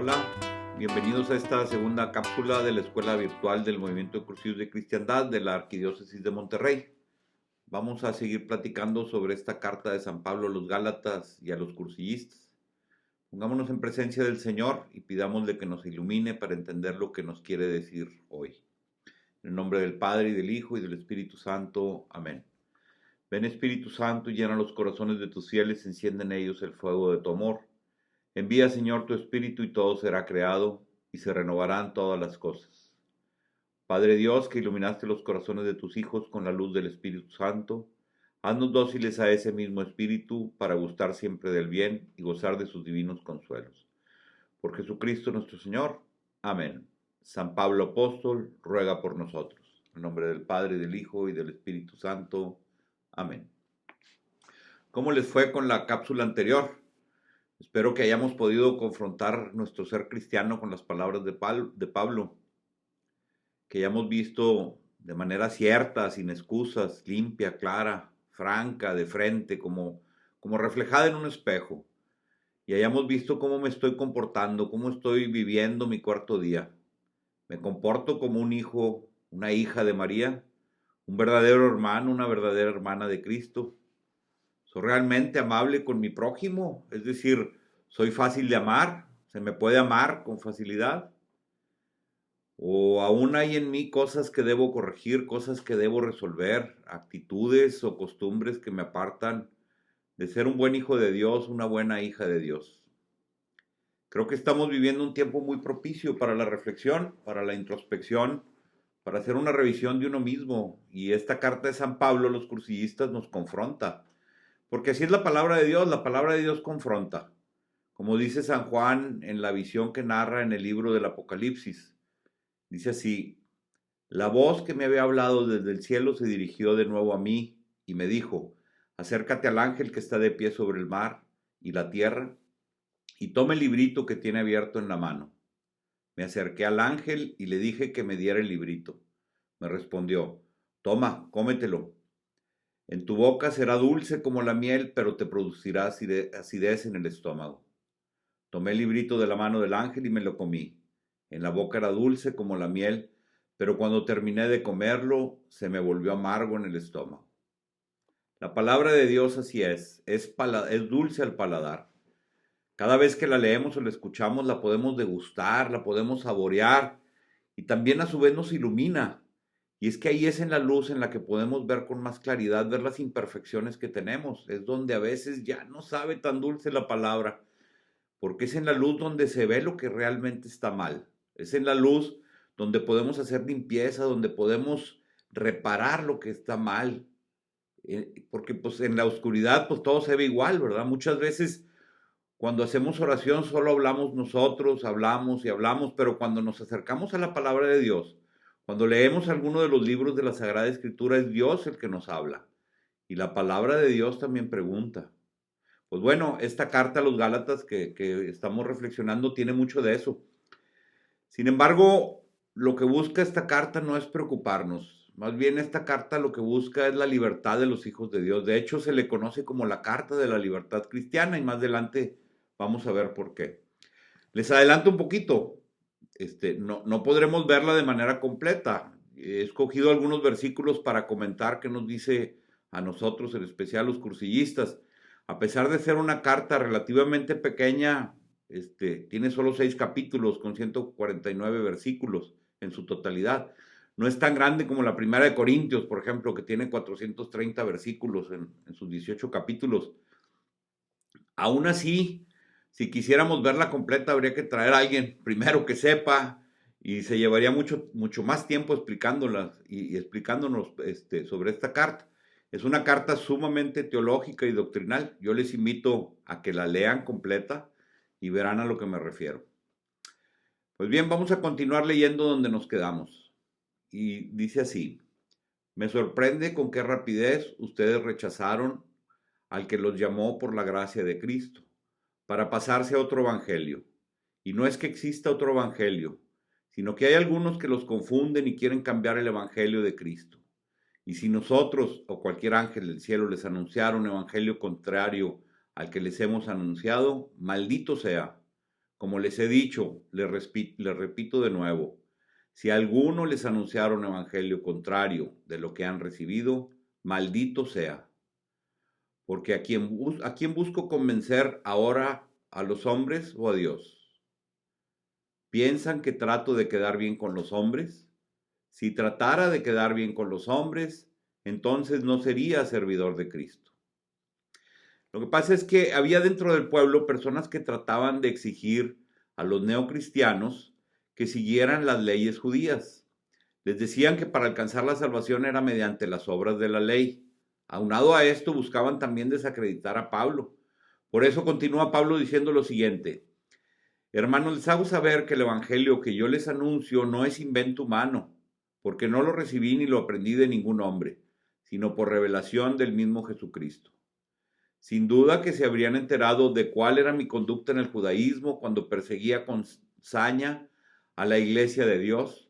Hola, bienvenidos a esta segunda cápsula de la Escuela Virtual del Movimiento de Cursivos de Cristiandad de la Arquidiócesis de Monterrey. Vamos a seguir platicando sobre esta carta de San Pablo a los Gálatas y a los cursillistas. Pongámonos en presencia del Señor y pidámosle que nos ilumine para entender lo que nos quiere decir hoy. En el nombre del Padre, y del Hijo, y del Espíritu Santo. Amén. Ven, Espíritu Santo, y llena los corazones de tus fieles, enciende en ellos el fuego de tu amor. Envía, Señor, tu Espíritu y todo será creado y se renovarán todas las cosas. Padre Dios, que iluminaste los corazones de tus hijos con la luz del Espíritu Santo, haznos dóciles a ese mismo Espíritu para gustar siempre del bien y gozar de sus divinos consuelos. Por Jesucristo nuestro Señor. Amén. San Pablo Apóstol, ruega por nosotros. En nombre del Padre, del Hijo y del Espíritu Santo. Amén. ¿Cómo les fue con la cápsula anterior? Espero que hayamos podido confrontar nuestro ser cristiano con las palabras de Pablo, que hayamos visto de manera cierta, sin excusas, limpia, clara, franca, de frente, como reflejada en un espejo, y hayamos visto cómo me estoy comportando, cómo estoy viviendo mi cuarto día. ¿Me comporto como un hijo, una hija de María, un verdadero hermano, una verdadera hermana de Cristo? ¿Soy realmente amable con mi prójimo? Es decir, ¿soy fácil de amar? ¿Se me puede amar con facilidad? ¿O aún hay en mí cosas que debo corregir, cosas que debo resolver, actitudes o costumbres que me apartan de ser un buen hijo de Dios, una buena hija de Dios? Creo que estamos viviendo un tiempo muy propicio para la reflexión, para la introspección, para hacer una revisión de uno mismo. Y esta carta de San Pablo a los cursillistas nos confronta. Porque así es la palabra de Dios confronta. Como dice San Juan en la visión que narra en el libro del Apocalipsis. Dice así: la voz que me había hablado desde el cielo se dirigió de nuevo a mí y me dijo: acércate al ángel que está de pie sobre el mar y la tierra y toma el librito que tiene abierto en la mano. Me acerqué al ángel y le dije que me diera el librito. Me respondió: toma, cómetelo. En tu boca será dulce como la miel, pero te producirá acidez en el estómago. Tomé el librito de la mano del ángel y me lo comí. En la boca era dulce como la miel, pero cuando terminé de comerlo, se me volvió amargo en el estómago. La palabra de Dios así es dulce al paladar. Cada vez que la leemos o la escuchamos, la podemos degustar, la podemos saborear y también a su vez nos ilumina. Y es que ahí es en la luz en la que podemos ver con más claridad, ver las imperfecciones que tenemos. Es donde a veces ya no sabe tan dulce la palabra, porque es en la luz donde se ve lo que realmente está mal. Es en la luz donde podemos hacer limpieza, donde podemos reparar lo que está mal. Porque pues en la oscuridad pues todo se ve igual, ¿verdad? Muchas veces cuando hacemos oración solo hablamos nosotros, hablamos y hablamos, pero cuando nos acercamos a la palabra de Dios, cuando leemos alguno de los libros de la Sagrada Escritura, es Dios el que nos habla. Y la palabra de Dios también pregunta. Pues bueno, esta carta a los Gálatas que estamos reflexionando tiene mucho de eso. Sin embargo, lo que busca esta carta no es preocuparnos. Más bien esta carta lo que busca es la libertad de los hijos de Dios. De hecho, se le conoce como la carta de la libertad cristiana y más adelante vamos a ver por qué. Les adelanto un poquito. No podremos verla de manera completa. He escogido algunos versículos para comentar qué nos dice a nosotros, en especial los cursillistas. A pesar de ser una carta relativamente pequeña, tiene solo 6 capítulos con 149 versículos en su totalidad. No es tan grande como la primera de Corintios, por ejemplo, que tiene 430 versículos en sus 18 capítulos. Aún así, si quisiéramos verla completa, habría que traer a alguien primero que sepa y se llevaría mucho más tiempo explicándolas y explicándonos sobre esta carta. Es una carta sumamente teológica y doctrinal. Yo les invito a que la lean completa y verán a lo que me refiero. Pues bien, vamos a continuar leyendo donde nos quedamos. Y dice así: me sorprende con qué rapidez ustedes rechazaron al que los llamó por la gracia de Cristo, para pasarse a otro evangelio. Y no es que exista otro evangelio, sino que hay algunos que los confunden y quieren cambiar el evangelio de Cristo. Y si nosotros o cualquier ángel del cielo les anunciara un evangelio contrario al que les hemos anunciado, maldito sea. Como les he dicho, les repito de nuevo, si a alguno les anunciara un evangelio contrario de lo que han recibido, maldito sea. Porque ¿a quién busco convencer ahora, a los hombres o a Dios? ¿Piensan que trato de quedar bien con los hombres? Si tratara de quedar bien con los hombres, entonces no sería servidor de Cristo. Lo que pasa es que había dentro del pueblo personas que trataban de exigir a los neocristianos que siguieran las leyes judías. Les decían que para alcanzar la salvación era mediante las obras de la ley. Aunado a esto, buscaban también desacreditar a Pablo. Por eso continúa Pablo diciendo lo siguiente: hermanos, les hago saber que el evangelio que yo les anuncio no es invento humano, porque no lo recibí ni lo aprendí de ningún hombre, sino por revelación del mismo Jesucristo. Sin duda que se habrían enterado de cuál era mi conducta en el judaísmo cuando perseguía con saña a la iglesia de Dios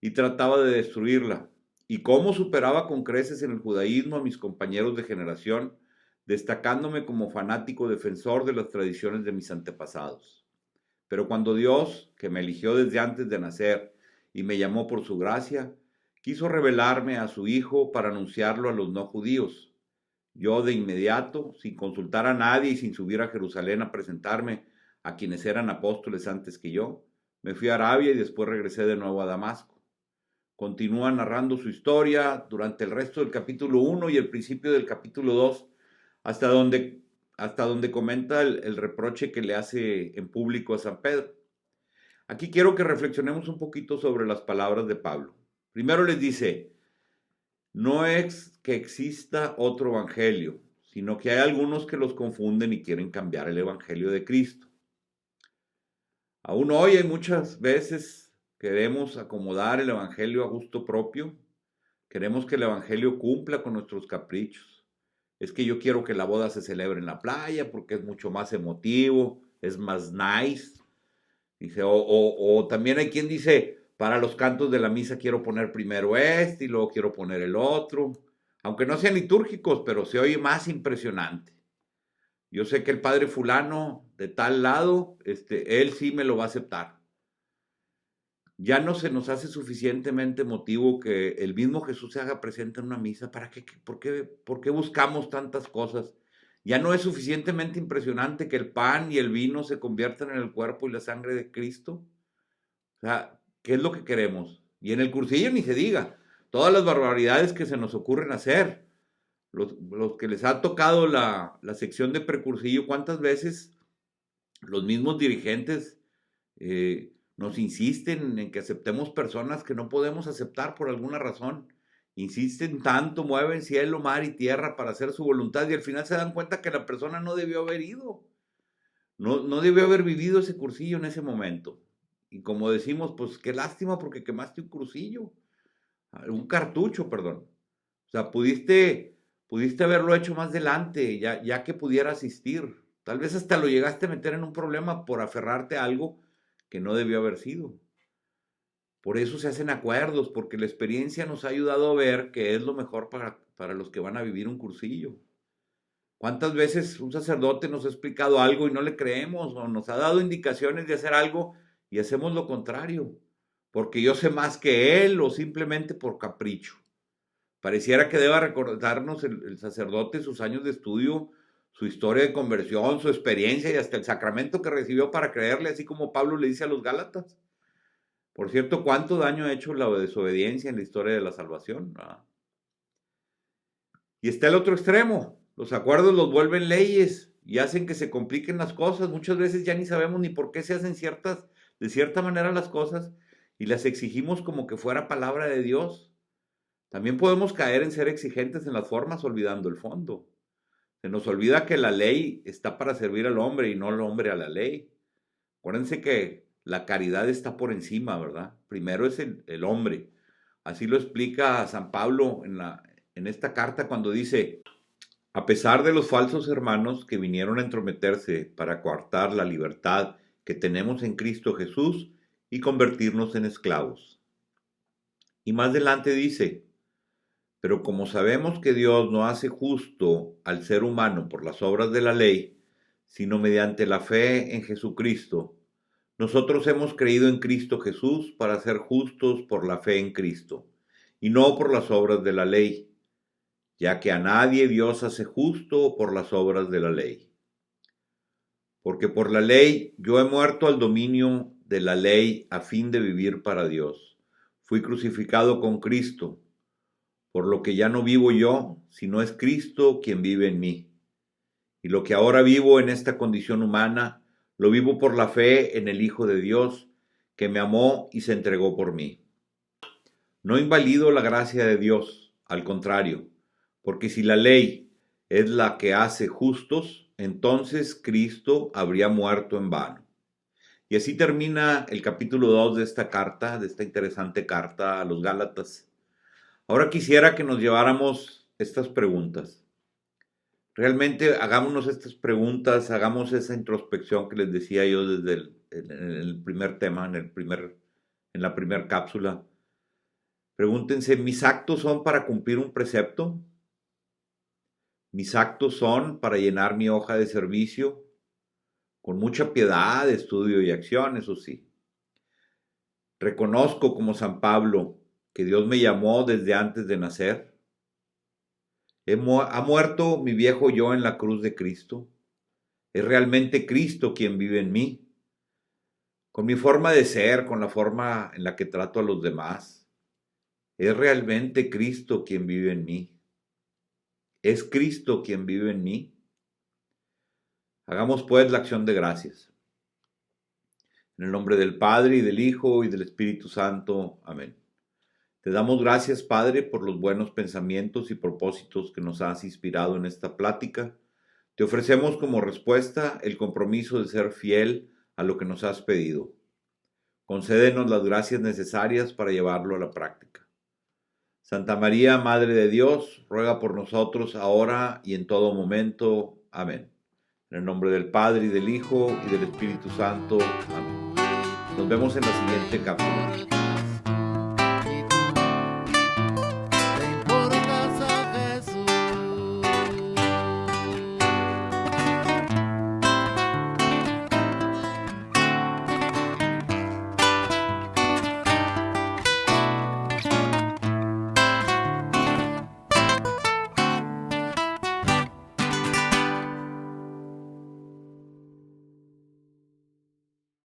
y trataba de destruirla, y cómo superaba con creces en el judaísmo a mis compañeros de generación, destacándome como fanático defensor de las tradiciones de mis antepasados. Pero cuando Dios, que me eligió desde antes de nacer y me llamó por su gracia, quiso revelarme a su Hijo para anunciarlo a los no judíos, yo de inmediato, sin consultar a nadie y sin subir a Jerusalén a presentarme a quienes eran apóstoles antes que yo, me fui a Arabia y después regresé de nuevo a Damasco. Continúa narrando su historia durante el resto del capítulo 1 y el principio del capítulo 2, hasta donde comenta el reproche que le hace en público a San Pedro. Aquí quiero que reflexionemos un poquito sobre las palabras de Pablo. Primero les dice: no es que exista otro evangelio, sino que hay algunos que los confunden y quieren cambiar el evangelio de Cristo. Aún hoy hay muchas veces queremos acomodar el evangelio a gusto propio. Queremos que el evangelio cumpla con nuestros caprichos. Es que yo quiero que la boda se celebre en la playa porque es mucho más emotivo, es más nice. Dice, o también hay quien dice, para los cantos de la misa quiero poner primero este y luego quiero poner el otro. Aunque no sean litúrgicos, pero se oye más impresionante. Yo sé que el padre fulano de tal lado, él sí me lo va a aceptar. Ya no se nos hace suficientemente emotivo que el mismo Jesús se haga presente en una misa. ¿Para qué? ¿Por qué buscamos tantas cosas? Ya no es suficientemente impresionante que el pan y el vino se conviertan en el cuerpo y la sangre de Cristo. O sea, ¿qué es lo que queremos? Y en el cursillo ni se diga. Todas las barbaridades que se nos ocurren hacer. Los que les ha tocado la sección de precursillo, ¿cuántas veces los mismos dirigentes nos insisten en que aceptemos personas que no podemos aceptar por alguna razón? Insisten tanto, mueven cielo, mar y tierra para hacer su voluntad y al final se dan cuenta que la persona no debió haber ido. No debió haber vivido ese cursillo en ese momento. Y como decimos, pues qué lástima porque quemaste un cartucho, perdón. O sea, pudiste haberlo hecho más adelante, ya que pudiera asistir. Tal vez hasta lo llegaste a meter en un problema por aferrarte a algo que no debió haber sido. Por eso se hacen acuerdos, porque la experiencia nos ha ayudado a ver qué es lo mejor para los que van a vivir un cursillo. ¿Cuántas veces un sacerdote nos ha explicado algo y no le creemos? O nos ha dado indicaciones de hacer algo y hacemos lo contrario, porque yo sé más que él o simplemente por capricho. Pareciera que deba recordarnos el sacerdote sus años de estudio, su historia de conversión, su experiencia y hasta el sacramento que recibió para creerle, así como Pablo le dice a los Gálatas. Por cierto, ¿cuánto daño ha hecho la desobediencia en la historia de la salvación? Y está el otro extremo. Los acuerdos los vuelven leyes y hacen que se compliquen las cosas. Muchas veces ya ni sabemos ni por qué se hacen de cierta manera las cosas y las exigimos como que fuera palabra de Dios. También podemos caer en ser exigentes en las formas olvidando el fondo. Se nos olvida que la ley está para servir al hombre y no el hombre a la ley. Acuérdense que la caridad está por encima, ¿verdad? Primero es el hombre. Así lo explica San Pablo en esta carta cuando dice: a pesar de los falsos hermanos que vinieron a entrometerse para coartar la libertad que tenemos en Cristo Jesús y convertirnos en esclavos. Y más adelante dice: pero como sabemos que Dios no hace justo al ser humano por las obras de la ley, sino mediante la fe en Jesucristo, Nosotros hemos creído en Cristo Jesús para ser justos por la fe en Cristo, y no por las obras de la ley, ya que a nadie Dios hace justo por las obras de la ley. Porque por la ley yo he muerto al dominio de la ley a fin de vivir para Dios. Fui crucificado con Cristo, por lo que ya no vivo yo, sino es Cristo quien vive en mí. Y lo que ahora vivo en esta condición humana, lo vivo por la fe en el Hijo de Dios, que me amó y se entregó por mí. No invalido la gracia de Dios, al contrario, porque si la ley es la que hace justos, entonces Cristo habría muerto en vano. Y así termina el capítulo 2 de esta carta, de esta interesante carta a los Gálatas. Ahora quisiera que nos lleváramos estas preguntas. Realmente hagámonos estas preguntas, hagamos esa introspección que les decía yo desde el primer tema, en la primera cápsula. Pregúntense, ¿mis actos son para cumplir un precepto? ¿Mis actos son para llenar mi hoja de servicio? Con mucha piedad, estudio y acción, eso sí. Reconozco como San Pablo que Dios me llamó desde antes de nacer. ¿Ha muerto mi viejo yo en la cruz de Cristo? ¿Es realmente Cristo quien vive en mí? Con mi forma de ser, con la forma en la que trato a los demás, ¿es realmente Cristo quien vive en mí? ¿Es Cristo quien vive en mí? Hagamos pues la acción de gracias. En el nombre del Padre, y del Hijo, y del Espíritu Santo. Amén. Te damos gracias, Padre, por los buenos pensamientos y propósitos que nos has inspirado en esta plática. Te ofrecemos como respuesta el compromiso de ser fiel a lo que nos has pedido. Concédenos las gracias necesarias para llevarlo a la práctica. Santa María, Madre de Dios, ruega por nosotros ahora y en todo momento. Amén. En el nombre del Padre, y del Hijo, y del Espíritu Santo. Amén. Nos vemos en la siguiente cápsula.